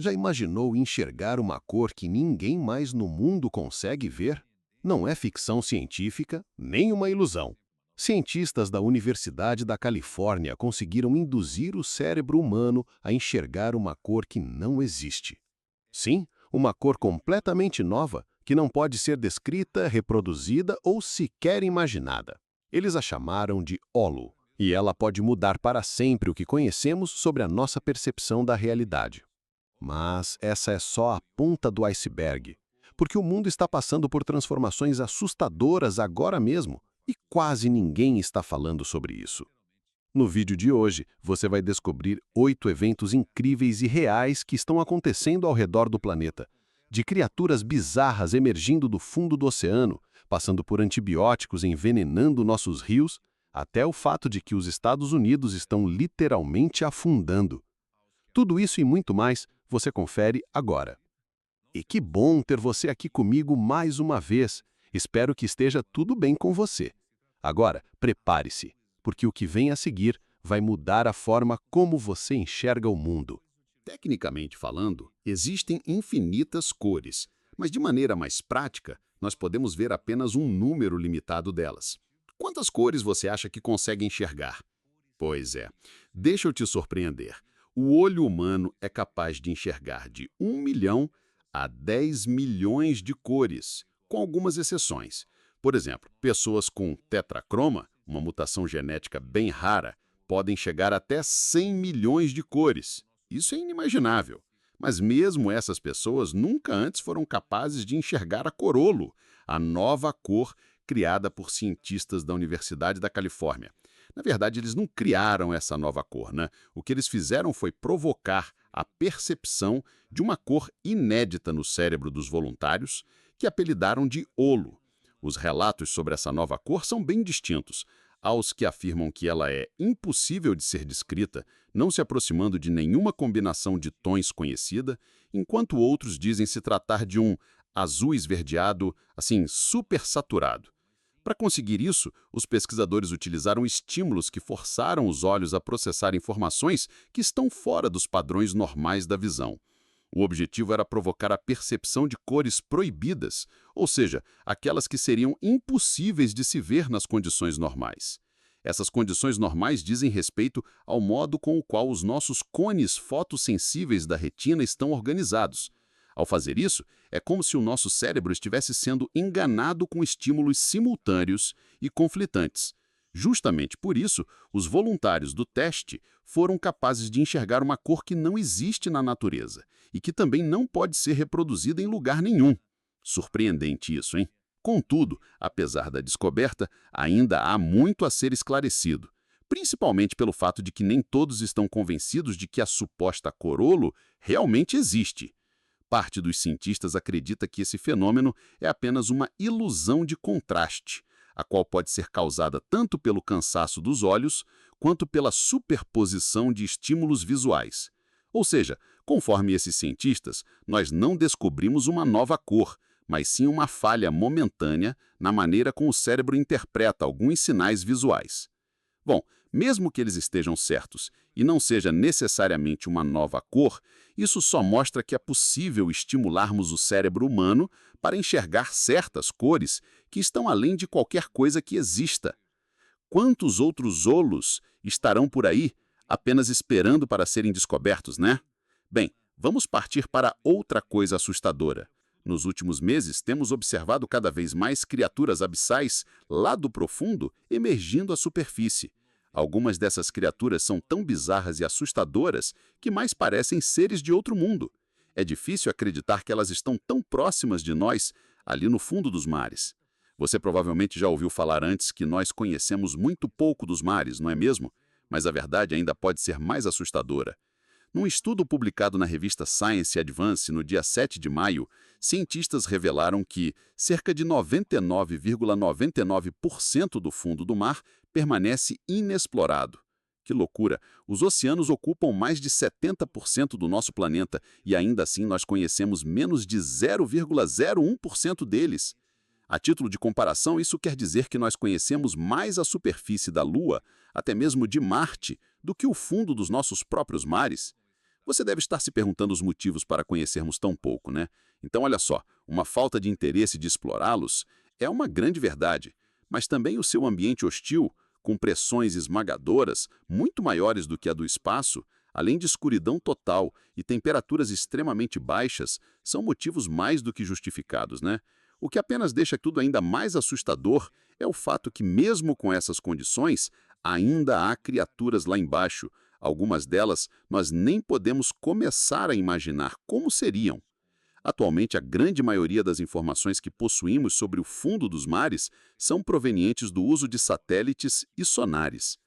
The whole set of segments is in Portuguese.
Já imaginou enxergar uma cor que ninguém mais no mundo consegue ver? Não é ficção científica, nem uma ilusão. Cientistas da Universidade da Califórnia conseguiram induzir o cérebro humano a enxergar uma cor que não existe. Sim, uma cor completamente nova que não pode ser descrita, reproduzida ou sequer imaginada. Eles a chamaram de holo, e ela pode mudar para sempre o que conhecemos sobre a nossa percepção da realidade. Mas essa é só a ponta do iceberg, porque o mundo está passando por transformações assustadoras agora mesmo e quase ninguém está falando sobre isso. No vídeo de hoje, você vai descobrir 8 eventos incríveis e reais que estão acontecendo ao redor do planeta, de criaturas bizarras emergindo do fundo do oceano, passando por antibióticos envenenando nossos rios, até o fato de que os Estados Unidos estão literalmente afundando. Tudo isso e muito mais você confere agora. E que bom ter você aqui comigo mais uma vez. Espero que esteja tudo bem com você. Agora, prepare-se, porque o que vem a seguir vai mudar a forma como você enxerga o mundo. Tecnicamente falando, existem infinitas cores, mas de maneira mais prática, nós podemos ver apenas um número limitado delas. Quantas cores você acha que consegue enxergar? Pois é, deixa eu te surpreender. O olho humano é capaz de enxergar de 1 milhão a 10 milhões de cores, com algumas exceções. Por exemplo, pessoas com tetracroma, uma mutação genética bem rara, podem chegar até 100 milhões de cores. Isso é inimaginável. Mas mesmo essas pessoas nunca antes foram capazes de enxergar a corolo, a nova cor criada por cientistas da Universidade da Califórnia. Na verdade, eles não criaram essa nova cor, né? O que eles fizeram foi provocar a percepção de uma cor inédita no cérebro dos voluntários, que apelidaram de holo. Os relatos sobre essa nova cor são bem distintos. Há os que afirmam que ela é impossível de ser descrita, não se aproximando de nenhuma combinação de tons conhecida, enquanto outros dizem se tratar de um azul esverdeado, assim, super saturado. Para conseguir isso, os pesquisadores utilizaram estímulos que forçaram os olhos a processar informações que estão fora dos padrões normais da visão. O objetivo era provocar a percepção de cores proibidas, ou seja, aquelas que seriam impossíveis de se ver nas condições normais. Essas condições normais dizem respeito ao modo com o qual os nossos cones fotossensíveis da retina estão organizados. Ao fazer isso, é como se o nosso cérebro estivesse sendo enganado com estímulos simultâneos e conflitantes. Justamente por isso, os voluntários do teste foram capazes de enxergar uma cor que não existe na natureza e que também não pode ser reproduzida em lugar nenhum. Surpreendente isso, hein? Contudo, apesar da descoberta, ainda há muito a ser esclarecido, principalmente pelo fato de que nem todos estão convencidos de que a suposta corolo realmente existe. Parte dos cientistas acredita que esse fenômeno é apenas uma ilusão de contraste, a qual pode ser causada tanto pelo cansaço dos olhos quanto pela superposição de estímulos visuais. Ou seja, conforme esses cientistas, nós não descobrimos uma nova cor, mas sim uma falha momentânea na maneira como o cérebro interpreta alguns sinais visuais. Bom, mesmo que eles estejam certos e não seja necessariamente uma nova cor, isso só mostra que é possível estimularmos o cérebro humano para enxergar certas cores que estão além de qualquer coisa que exista. Quantos outros holos estarão por aí apenas esperando para serem descobertos, né? Bem, vamos partir para outra coisa assustadora. Nos últimos meses, temos observado cada vez mais criaturas abissais lá do profundo emergindo à superfície. Algumas dessas criaturas são tão bizarras e assustadoras que mais parecem seres de outro mundo. É difícil acreditar que elas estão tão próximas de nós, ali no fundo dos mares. Você provavelmente já ouviu falar antes que nós conhecemos muito pouco dos mares, não é mesmo? Mas a verdade ainda pode ser mais assustadora. Num estudo publicado na revista Science Advance no dia 7 de maio, cientistas revelaram que cerca de 99,99% do fundo do mar permanece inexplorado. Que loucura! Os oceanos ocupam mais de 70% do nosso planeta e ainda assim nós conhecemos menos de 0,01% deles. A título de comparação, isso quer dizer que nós conhecemos mais a superfície da Lua, até mesmo de Marte, do que o fundo dos nossos próprios mares. Você deve estar se perguntando os motivos para conhecermos tão pouco, né? Então, olha só, uma falta de interesse de explorá-los é uma grande verdade, mas também o seu ambiente hostil, com pressões esmagadoras, muito maiores do que a do espaço, além de escuridão total e temperaturas extremamente baixas, são motivos mais do que justificados, né? O que apenas deixa tudo ainda mais assustador é o fato que, mesmo com essas condições, ainda há criaturas lá embaixo. Algumas delas nós nem podemos começar a imaginar como seriam. Atualmente, a grande maioria das informações que possuímos sobre o fundo dos mares são provenientes do uso de satélites e sonares.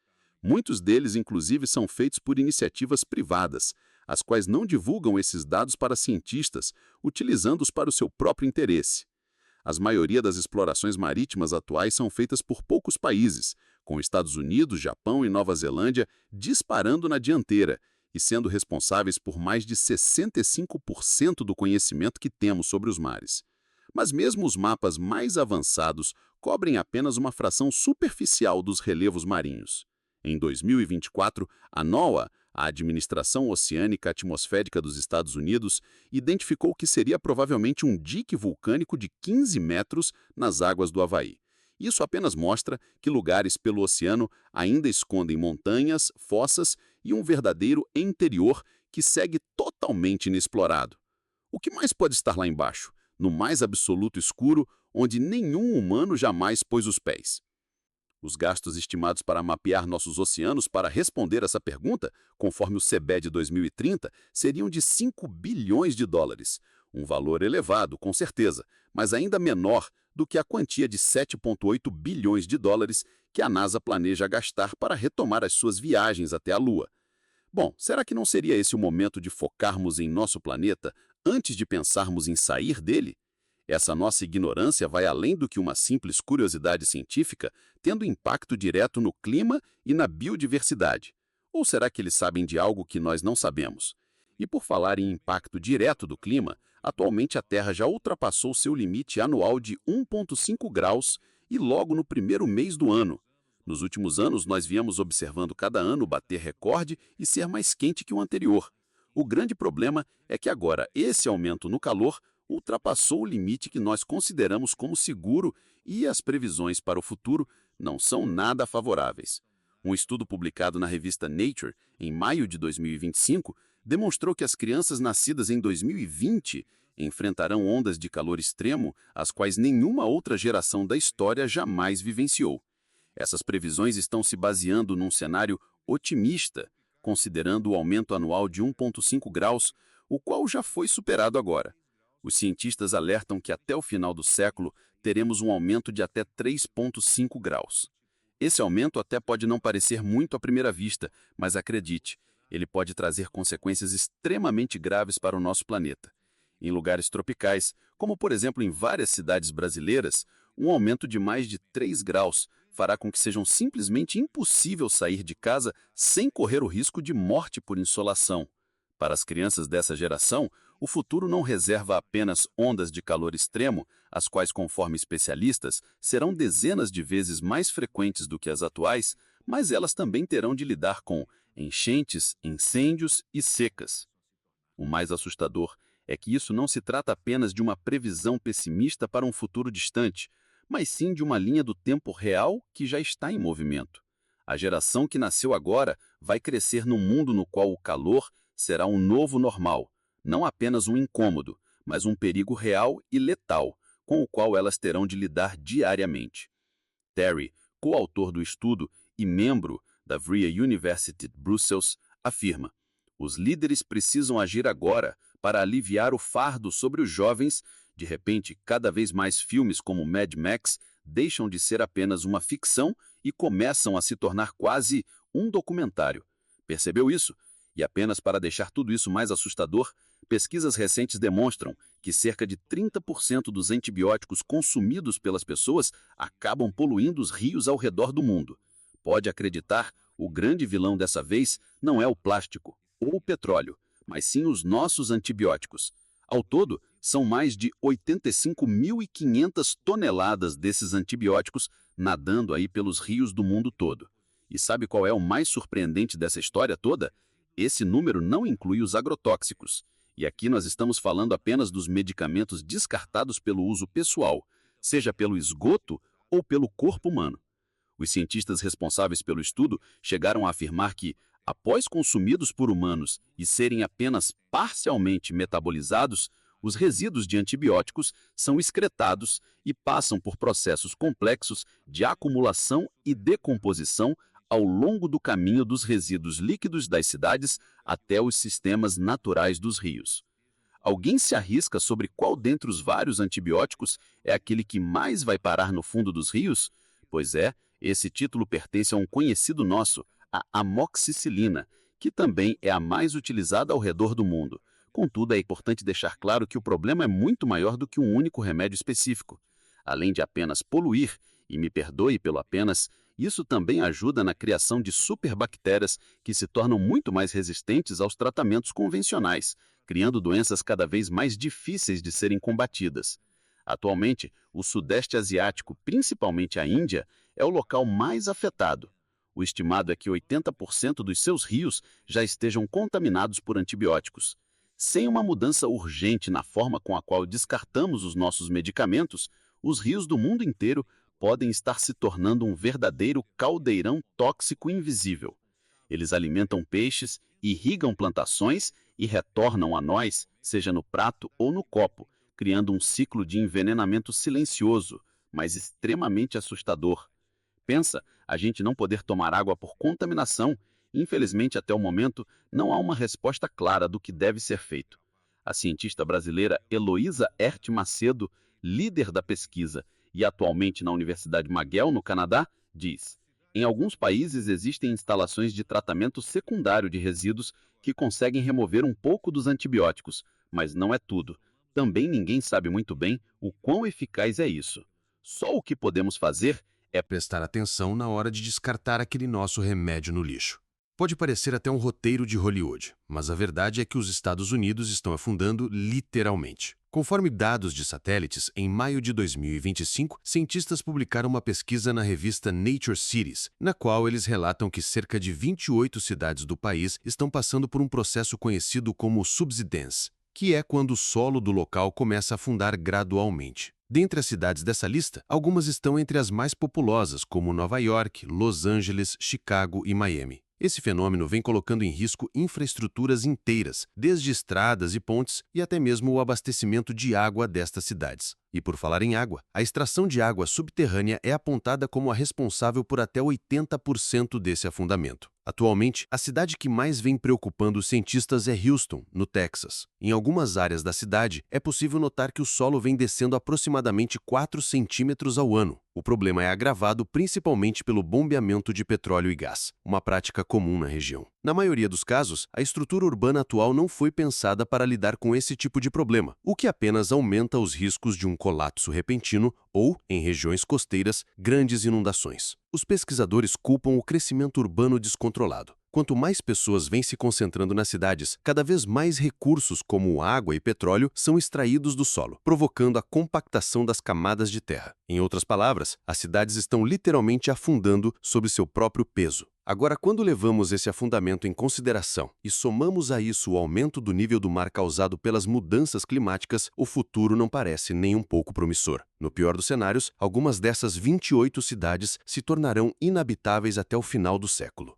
Muitos deles, inclusive, são feitos por iniciativas privadas, as quais não divulgam esses dados para cientistas, utilizando-os para o seu próprio interesse. A maioria das explorações marítimas atuais são feitas por poucos países, com Estados Unidos, Japão e Nova Zelândia disparando na dianteira e sendo responsáveis por mais de 65% do conhecimento que temos sobre os mares. Mas mesmo os mapas mais avançados cobrem apenas uma fração superficial dos relevos marinhos. Em 2024, a NOAA, a Administração Oceânica Atmosférica dos Estados Unidos, identificou que seria provavelmente um dique vulcânico de 15 metros nas águas do Havaí. Isso apenas mostra que lugares pelo oceano ainda escondem montanhas, fossas e um verdadeiro interior que segue totalmente inexplorado. O que mais pode estar lá embaixo, no mais absoluto escuro, onde nenhum humano jamais pôs os pés? Os gastos estimados para mapear nossos oceanos para responder essa pergunta, conforme o CBED 2030, seriam de 5 bilhões de dólares. Um valor elevado, com certeza, mas ainda menor do que a quantia de 7,8 bilhões de dólares que a NASA planeja gastar para retomar as suas viagens até a Lua. Bom, será que não seria esse o momento de focarmos em nosso planeta antes de pensarmos em sair dele? Essa nossa ignorância vai além do que uma simples curiosidade científica, tendo impacto direto no clima e na biodiversidade. Ou será que eles sabem de algo que nós não sabemos? E por falar em impacto direto do clima, atualmente a Terra já ultrapassou seu limite anual de 1,5 graus e logo no primeiro mês do ano. Nos últimos anos, nós viemos observando cada ano bater recorde e ser mais quente que o anterior. O grande problema é que agora esse aumento no calor ultrapassou o limite que nós consideramos como seguro e as previsões para o futuro não são nada favoráveis. Um estudo publicado na revista Nature, em maio de 2025, demonstrou que as crianças nascidas em 2020 enfrentarão ondas de calor extremo, as quais nenhuma outra geração da história jamais vivenciou. Essas previsões estão se baseando num cenário otimista, considerando o aumento anual de 1,5 graus, o qual já foi superado agora. Os cientistas alertam que até o final do século teremos um aumento de até 3,5 graus. Esse aumento até pode não parecer muito à primeira vista, mas acredite, ele pode trazer consequências extremamente graves para o nosso planeta. Em lugares tropicais, como por exemplo em várias cidades brasileiras, um aumento de mais de 3 graus fará com que sejam simplesmente impossível sair de casa sem correr o risco de morte por insolação. Para as crianças dessa geração, o futuro não reserva apenas ondas de calor extremo, as quais, conforme especialistas, serão dezenas de vezes mais frequentes do que as atuais, mas elas também terão de lidar com enchentes, incêndios e secas. O mais assustador é que isso não se trata apenas de uma previsão pessimista para um futuro distante, mas sim de uma linha do tempo real que já está em movimento. A geração que nasceu agora vai crescer num mundo no qual o calor será um novo normal, não apenas um incômodo, mas um perigo real e letal, com o qual elas terão de lidar diariamente. Terry, coautor do estudo e membro da Vrije University de Brussels, afirma: os líderes precisam agir agora para aliviar o fardo sobre os jovens. De repente, cada vez mais filmes como Mad Max deixam de ser apenas uma ficção e começam a se tornar quase um documentário. Percebeu isso? E apenas para deixar tudo isso mais assustador, pesquisas recentes demonstram que cerca de 30% dos antibióticos consumidos pelas pessoas acabam poluindo os rios ao redor do mundo. Pode acreditar, o grande vilão dessa vez não é o plástico ou o petróleo, mas sim os nossos antibióticos. Ao todo, são mais de 85.500 toneladas desses antibióticos nadando aí pelos rios do mundo todo. E sabe qual é o mais surpreendente dessa história toda? Esse número não inclui os agrotóxicos. E aqui nós estamos falando apenas dos medicamentos descartados pelo uso pessoal, seja pelo esgoto ou pelo corpo humano. Os cientistas responsáveis pelo estudo chegaram a afirmar que, após consumidos por humanos e serem apenas parcialmente metabolizados, os resíduos de antibióticos são excretados e passam por processos complexos de acumulação e decomposição ao longo do caminho dos resíduos líquidos das cidades até os sistemas naturais dos rios. Alguém se arrisca sobre qual dentre os vários antibióticos é aquele que mais vai parar no fundo dos rios? Pois é, esse título pertence a um conhecido nosso, a amoxicilina, que também é a mais utilizada ao redor do mundo. Contudo, é importante deixar claro que o problema é muito maior do que um único remédio específico. Além de apenas poluir, e me perdoe pelo apenas, isso também ajuda na criação de superbactérias que se tornam muito mais resistentes aos tratamentos convencionais, criando doenças cada vez mais difíceis de serem combatidas. Atualmente, o Sudeste Asiático, principalmente a Índia, é o local mais afetado. O estimado é que 80% dos seus rios já estejam contaminados por antibióticos. Sem uma mudança urgente na forma com a qual descartamos os nossos medicamentos, os rios do mundo inteiro podem estar se tornando um verdadeiro caldeirão tóxico invisível. Eles alimentam peixes, irrigam plantações e retornam a nós, seja no prato ou no copo, criando um ciclo de envenenamento silencioso, mas extremamente assustador. Pensa, a gente não poder tomar água por contaminação. Infelizmente, até o momento, não há uma resposta clara do que deve ser feito. A cientista brasileira Heloísa Hert Macedo, líder da pesquisa e atualmente na Universidade McGill, no Canadá, diz: em alguns países existem instalações de tratamento secundário de resíduos que conseguem remover um pouco dos antibióticos, mas não é tudo. Também ninguém sabe muito bem o quão eficaz é isso. Só o que podemos fazer é Prestar atenção na hora de descartar aquele nosso remédio no lixo. Pode parecer até um roteiro de Hollywood, mas a verdade é que os Estados Unidos estão afundando literalmente. Conforme dados de satélites, em maio de 2025, cientistas publicaram uma pesquisa na revista Nature Cities, na qual eles relatam que cerca de 28 cidades do país estão passando por um processo conhecido como subsidence, que é quando o solo do local começa a afundar gradualmente. Dentre as cidades dessa lista, algumas estão entre as mais populosas, como Nova York, Los Angeles, Chicago e Miami. Esse fenômeno vem colocando em risco infraestruturas inteiras, desde estradas e pontes e até mesmo o abastecimento de água destas cidades. E por falar em água, a extração de água subterrânea é apontada como a responsável por até 80% desse afundamento. Atualmente, a cidade que mais vem preocupando os cientistas é Houston, no Texas. Em algumas áreas da cidade, é possível notar que o solo vem descendo aproximadamente 4 centímetros ao ano. O problema é agravado principalmente pelo bombeamento de petróleo e gás, uma prática comum na região. Na maioria dos casos, a estrutura urbana atual não foi pensada para lidar com esse tipo de problema, o que apenas aumenta os riscos de um colapso repentino ou, em regiões costeiras, grandes inundações. Os pesquisadores culpam o crescimento urbano descontrolado. Quanto mais pessoas vêm se concentrando nas cidades, cada vez mais recursos como água e petróleo são extraídos do solo, provocando a compactação das camadas de terra. Em outras palavras, as cidades estão literalmente afundando sob seu próprio peso. Agora, quando levamos esse afundamento em consideração e somamos a isso o aumento do nível do mar causado pelas mudanças climáticas, o futuro não parece nem um pouco promissor. No pior dos cenários, algumas dessas 28 cidades se tornarão inabitáveis até o final do século.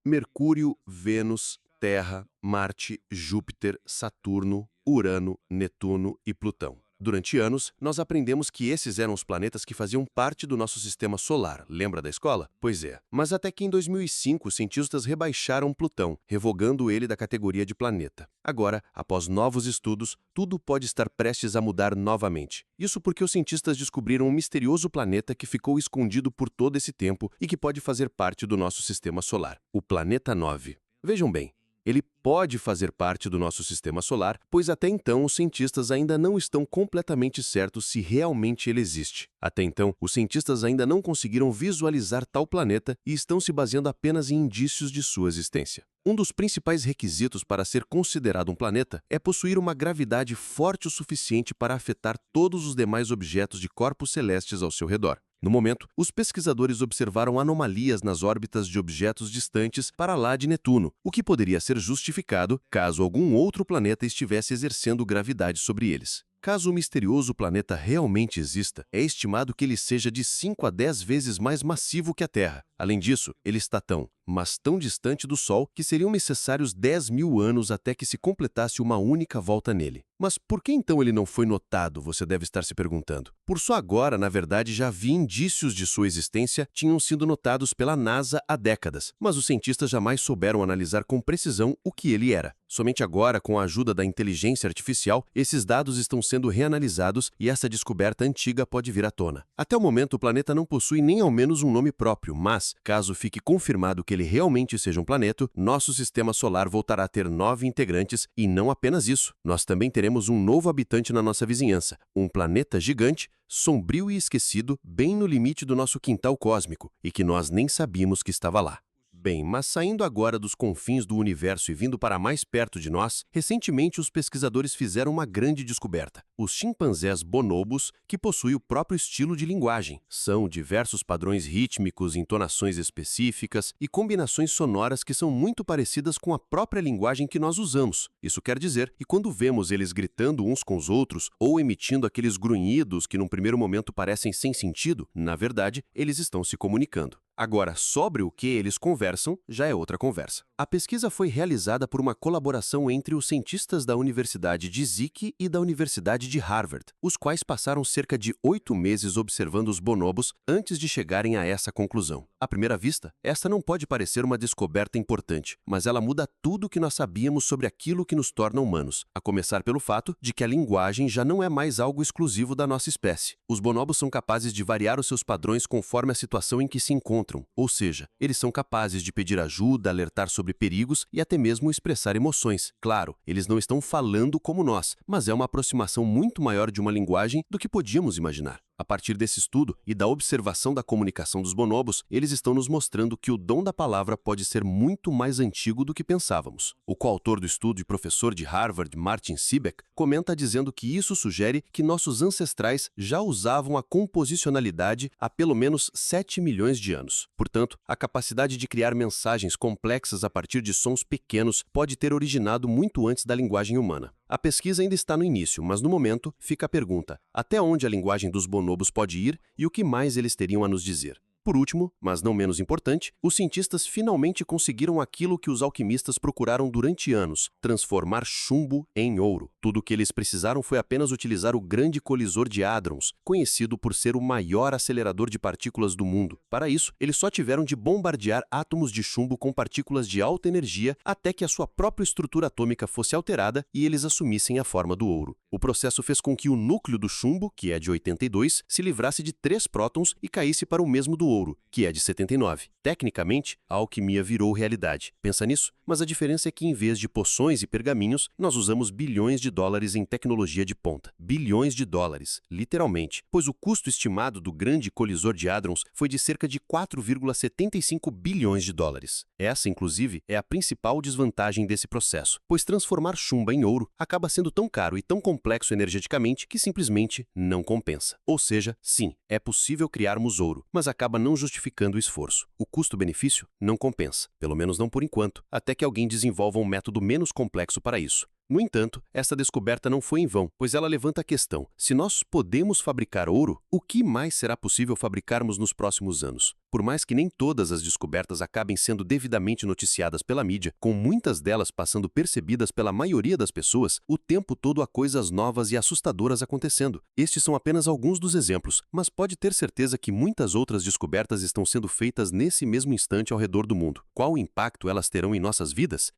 Mercúrio, Vênus, Terra, Marte, Júpiter, Saturno, Urano, Netuno e Plutão. Durante anos, nós aprendemos que esses eram os planetas que faziam parte do nosso sistema solar. Lembra da escola? Pois é. Mas até que em 2005, os cientistas rebaixaram Plutão, revogando ele da categoria de planeta. Agora, após novos estudos, tudo pode estar prestes a mudar novamente. Isso porque os cientistas descobriram um misterioso planeta que ficou escondido por todo esse tempo e que pode fazer parte do nosso sistema solar, o Planeta 9. Vejam bem, ele pode fazer parte do nosso sistema solar, pois até então os cientistas ainda não estão completamente certos se realmente ele existe. Até então, os cientistas ainda não conseguiram visualizar tal planeta e estão se baseando apenas em indícios de sua existência. Um dos principais requisitos para ser considerado um planeta é possuir uma gravidade forte o suficiente para afetar todos os demais objetos de corpos celestes ao seu redor. No momento, os pesquisadores observaram anomalias nas órbitas de objetos distantes para lá de Netuno, o que poderia ser justificado caso algum outro planeta estivesse exercendo gravidade sobre eles. Caso o misterioso planeta realmente exista, é estimado que ele seja de 5 a 10 vezes mais massivo que a Terra. Além disso, ele está mas tão distante do Sol que seriam necessários 10.000 anos até que se completasse uma única volta nele. Mas por que então ele não foi notado, você deve estar se perguntando? Por só agora, na verdade, já havia indícios de sua existência tinham sido notados pela NASA há décadas, mas os cientistas jamais souberam analisar com precisão o que ele era. Somente agora, com a ajuda da inteligência artificial, esses dados estão sendo reanalisados e essa descoberta antiga pode vir à tona. Até o momento, o planeta não possui nem ao menos um nome próprio, mas, caso fique confirmado que ele realmente seja um planeta, nosso sistema solar voltará a ter 9 integrantes e não apenas isso. Nós também teremos um novo habitante na nossa vizinhança, um planeta gigante, sombrio e esquecido, bem no limite do nosso quintal cósmico, e que nós nem sabíamos que estava lá. Bem, mas saindo agora dos confins do universo e vindo para mais perto de nós, recentemente os pesquisadores fizeram uma grande descoberta. Os chimpanzés bonobos, que possuem o próprio estilo de linguagem. São diversos padrões rítmicos, entonações específicas e combinações sonoras que são muito parecidas com a própria linguagem que nós usamos. Isso quer dizer que quando vemos eles gritando uns com os outros ou emitindo aqueles grunhidos que num primeiro momento parecem sem sentido, na verdade, eles estão se comunicando. Agora, sobre o que eles conversam, já é outra conversa. A pesquisa foi realizada por uma colaboração entre os cientistas da Universidade de Zeke e da Universidade de Harvard, os quais passaram cerca de 8 meses observando os bonobos antes de chegarem a essa conclusão. À primeira vista, esta não pode parecer uma descoberta importante, mas ela muda tudo o que nós sabíamos sobre aquilo que nos torna humanos, a começar pelo fato de que a linguagem já não é mais algo exclusivo da nossa espécie. Os bonobos são capazes de variar os seus padrões conforme a situação em que se encontram. Ou seja, eles são capazes de pedir ajuda, alertar sobre perigos e até mesmo expressar emoções. Claro, eles não estão falando como nós, mas é uma aproximação muito maior de uma linguagem do que podíamos imaginar. A partir desse estudo e da observação da comunicação dos bonobos, eles estão nos mostrando que o dom da palavra pode ser muito mais antigo do que pensávamos. O coautor do estudo e professor de Harvard, Martin Seebeck, comenta dizendo que isso sugere que nossos ancestrais já usavam a composicionalidade há pelo menos 7 milhões de anos. Portanto, a capacidade de criar mensagens complexas a partir de sons pequenos pode ter originado muito antes da linguagem humana. A pesquisa ainda está no início, mas no momento fica a pergunta: até onde a linguagem dos bonobos pode ir e o que mais eles teriam a nos dizer? Por último, mas não menos importante, os cientistas finalmente conseguiram aquilo que os alquimistas procuraram durante anos: transformar chumbo em ouro. Tudo o que eles precisaram foi apenas utilizar o grande colisor de hadrons, conhecido por ser o maior acelerador de partículas do mundo. Para isso, eles só tiveram de bombardear átomos de chumbo com partículas de alta energia até que a sua própria estrutura atômica fosse alterada e eles assumissem a forma do ouro. O processo fez com que o núcleo do chumbo, que é de 82, se livrasse de 3 prótons e caísse para o mesmo do ouro, que é de 79. Tecnicamente, a alquimia virou realidade. Pensa nisso? Mas a diferença é que em vez de poções e pergaminhos, nós usamos bilhões de dólares em tecnologia de ponta. Bilhões de dólares, literalmente, pois o custo estimado do grande colisor de hadrons foi de cerca de 4,75 bilhões de dólares. Essa, inclusive, é a principal desvantagem desse processo, pois transformar chumbo em ouro acaba sendo tão caro e tão complexo energeticamente que simplesmente não compensa. Ou seja, sim, é possível criarmos ouro, mas acaba não justificando o esforço. O custo-benefício não compensa, pelo menos não por enquanto, até que alguém desenvolva um método menos complexo para isso. No entanto, essa descoberta não foi em vão, pois ela levanta a questão: se nós podemos fabricar ouro, o que mais será possível fabricarmos nos próximos anos? Por mais que nem todas as descobertas acabem sendo devidamente noticiadas pela mídia, com muitas delas passando percebidas pela maioria das pessoas, o tempo todo há coisas novas e assustadoras acontecendo. Estes são apenas alguns dos exemplos, mas pode ter certeza que muitas outras descobertas estão sendo feitas nesse mesmo instante ao redor do mundo. Qual impacto elas terão em nossas vidas?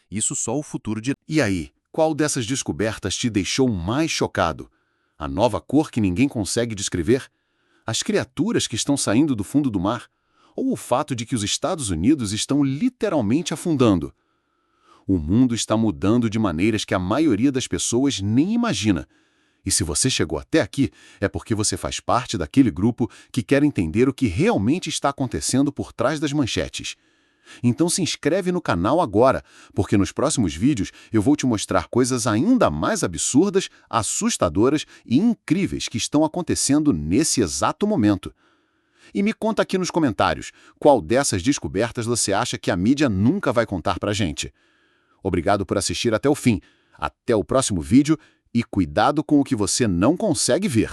Isso só o futuro dirá. E aí? Qual dessas descobertas te deixou mais chocado? A nova cor que ninguém consegue descrever? As criaturas que estão saindo do fundo do mar? Ou o fato de que os Estados Unidos estão literalmente afundando? O mundo está mudando de maneiras que a maioria das pessoas nem imagina. E se você chegou até aqui, é porque você faz parte daquele grupo que quer entender o que realmente está acontecendo por trás das manchetes. Então se inscreve no canal agora, porque nos próximos vídeos eu vou te mostrar coisas ainda mais absurdas, assustadoras e incríveis que estão acontecendo nesse exato momento. E me conta aqui nos comentários, qual dessas descobertas você acha que a mídia nunca vai contar pra gente? Obrigado por assistir até o fim. Até o próximo vídeo e cuidado com o que você não consegue ver.